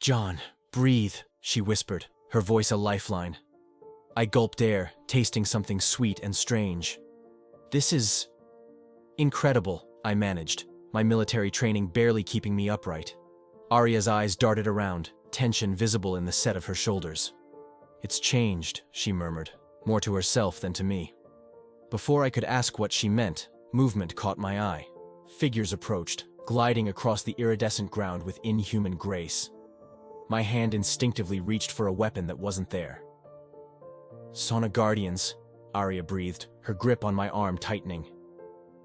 John, breathe, she whispered, her voice a lifeline. I gulped air, tasting something sweet and strange. This is incredible, I managed, my military training barely keeping me upright. Arya's eyes darted around, tension visible in the set of her shoulders. It's changed, she murmured, more to herself than to me. Before I could ask what she meant, movement caught my eye. Figures approached, gliding across the iridescent ground with inhuman grace. My hand instinctively reached for a weapon that wasn't there. Sauna Guardians, Arya breathed, her grip on my arm tightening.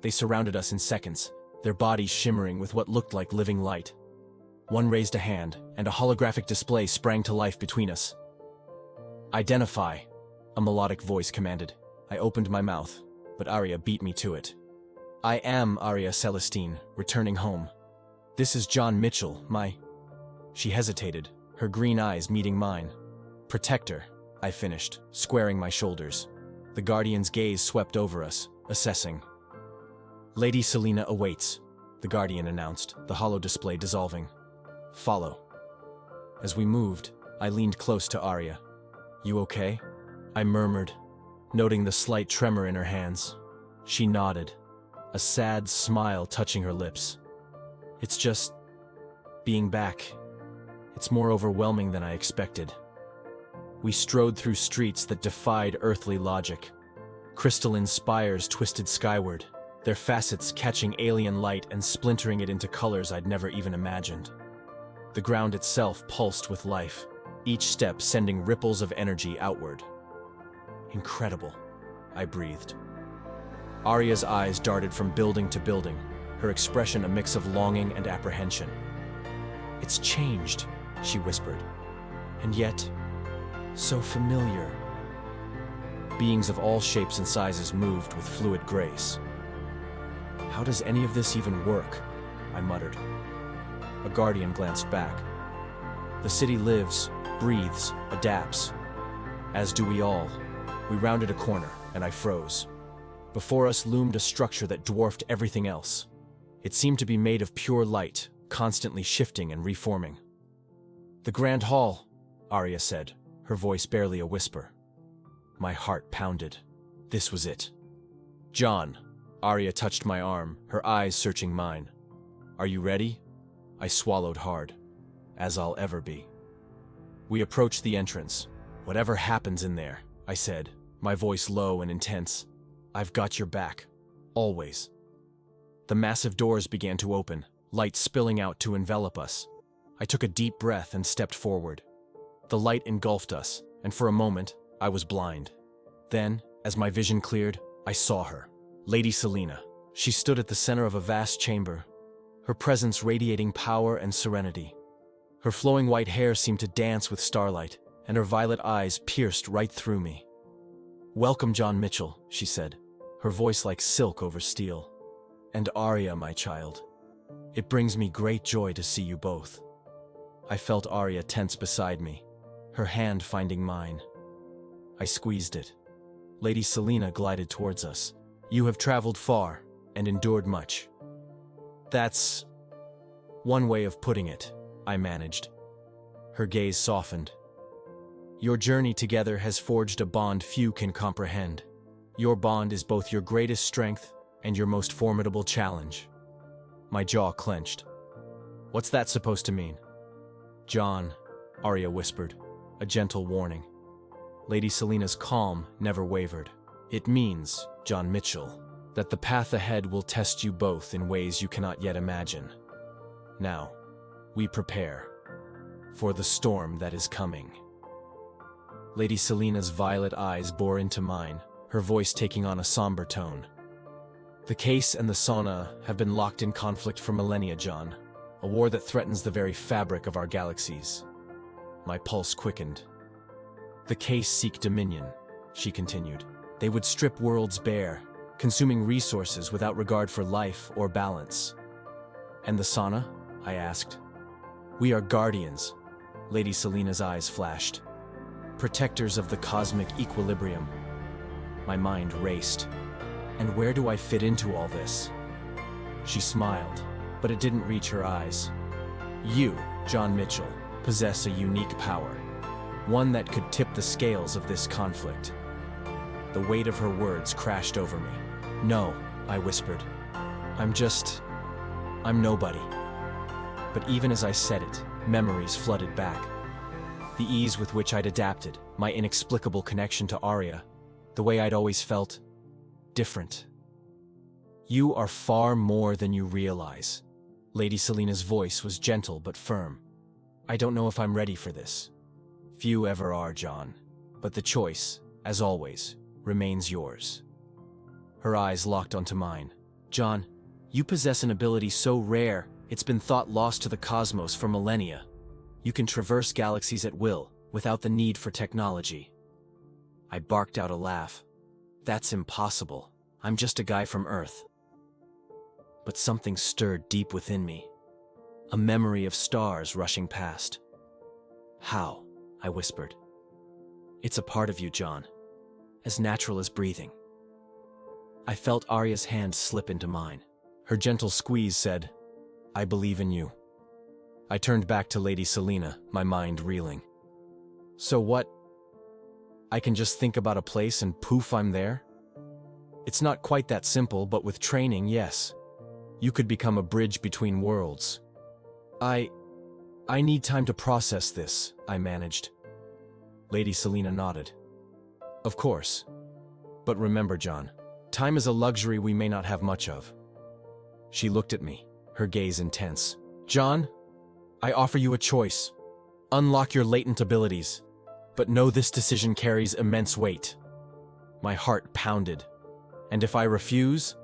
They surrounded us in seconds, their bodies shimmering with what looked like living light. One raised a hand, and a holographic display sprang to life between us. Identify, a melodic voice commanded. I opened my mouth, but Arya beat me to it. I am Arya Celestine, returning home. This is John Mitchell, She hesitated, her green eyes meeting mine. Protector, I finished, squaring my shoulders. The Guardian's gaze swept over us, assessing. Lady Selena awaits, the Guardian announced, the holo display dissolving. Follow. As we moved, I leaned close to Arya. You okay? I murmured, noting the slight tremor in her hands. She nodded, a sad smile touching her lips. It's just being back. It's more overwhelming than I expected. We strode through streets that defied earthly logic. Crystalline spires twisted skyward, their facets catching alien light and splintering it into colors I'd never even imagined. The ground itself pulsed with life, each step sending ripples of energy outward. Incredible, I breathed. Arya's eyes darted from building to building, her expression a mix of longing and apprehension. It's changed, she whispered, and yet, so familiar. Beings of all shapes and sizes moved with fluid grace. How does any of this even work? I muttered. A Guardian glanced back. The city lives, breathes, adapts. As do we all. We rounded a corner, and I froze. Before us loomed a structure that dwarfed everything else. It seemed to be made of pure light, constantly shifting and reforming. The Grand Hall, Arya said, her voice barely a whisper. My heart pounded. This was it. John, Arya touched my arm, her eyes searching mine. Are you ready? I swallowed hard, as I'll ever be. We approached the entrance. Whatever happens in there, I said, my voice low and intense. I've got your back. Always. The massive doors began to open, light spilling out to envelop us. I took a deep breath and stepped forward. The light engulfed us, and for a moment, I was blind. Then, as my vision cleared, I saw her. Lady Selena. She stood at the center of a vast chamber, her presence radiating power and serenity. Her flowing white hair seemed to dance with starlight, and her violet eyes pierced right through me. Welcome, John Mitchell, she said, her voice like silk over steel. And Arya, my child. It brings me great joy to see you both. I felt Arya tense beside me, her hand finding mine. I squeezed it. Lady Selena glided towards us. You have traveled far and endured much. That's one way of putting it, I managed. Her gaze softened. Your journey together has forged a bond few can comprehend. Your bond is both your greatest strength and your most formidable challenge. My jaw clenched. What's that supposed to mean? John, Arya whispered, a gentle warning. Lady Selena's calm never wavered. It means, John Mitchell, that the path ahead will test you both in ways you cannot yet imagine. Now, we prepare for the storm that is coming. Lady Selena's violet eyes bore into mine, her voice taking on a somber tone. The case and the sauna have been locked in conflict for millennia, John. A war that threatens the very fabric of our galaxies. My pulse quickened. The case seek dominion, she continued. They would strip worlds bare, consuming resources without regard for life or balance. And the sauna? I asked. We are guardians, Lady Selena's eyes flashed. Protectors of the cosmic equilibrium. My mind raced. And where do I fit into all this? She smiled, but it didn't reach her eyes. You, John Mitchell, possess a unique power, one that could tip the scales of this conflict. The weight of her words crashed over me. "No," I whispered. I'm nobody." But even as I said it, memories flooded back. The ease with which I'd adapted, my inexplicable connection to Arya, the way I'd always felt different. "You are far more than you realize." Lady Selena's voice was gentle but firm. "I don't know if I'm ready for this. Few ever are, John. But the choice, as always, remains yours." Her eyes locked onto mine. "John, you possess an ability so rare, it's been thought lost to the cosmos for millennia. You can traverse galaxies at will, without the need for technology." I barked out a laugh. "That's impossible. I'm just a guy from Earth." But something stirred deep within me. A memory of stars rushing past. "How?" I whispered. "It's a part of you, John. As natural as breathing." I felt Arya's hand slip into mine. Her gentle squeeze said, "I believe in you." I turned back to Lady Selena, my mind reeling. "So what? I can just think about a place and poof, I'm there?" "It's not quite that simple, but with training, yes. You could become a bridge between worlds." I need time to process this," I managed. Lady Selena nodded. "Of course. But remember, John, time is a luxury we may not have much of." She looked at me, her gaze intense. "John, I offer you a choice. Unlock your latent abilities. But know this decision carries immense weight." My heart pounded. "And if I refuse,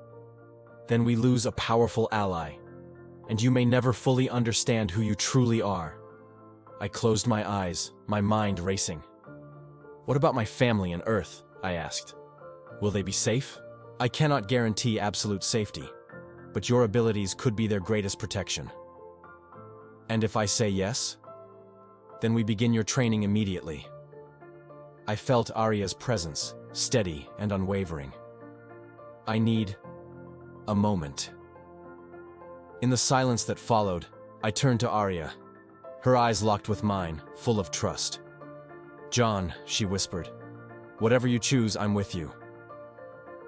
then we lose a powerful ally, and you may never fully understand who you truly are." I closed my eyes, my mind racing. "What about my family and Earth?" I asked. "Will they be safe?" "I cannot guarantee absolute safety, but your abilities could be their greatest protection." "And if I say yes? Then we begin your training immediately." I felt Arya's presence, steady and unwavering. "I need a moment." In the silence that followed, I turned to Arya. Her eyes locked with mine, full of trust. "John," she whispered, "whatever you choose, I'm with you."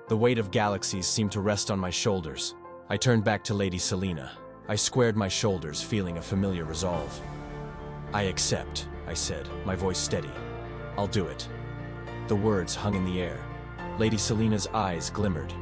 The weight of galaxies seemed to rest on my shoulders. I turned back to Lady Selena. I squared my shoulders, feeling a familiar resolve. "I accept," I said, my voice steady. "I'll do it." The words hung in the air. Lady Selena's eyes glimmered.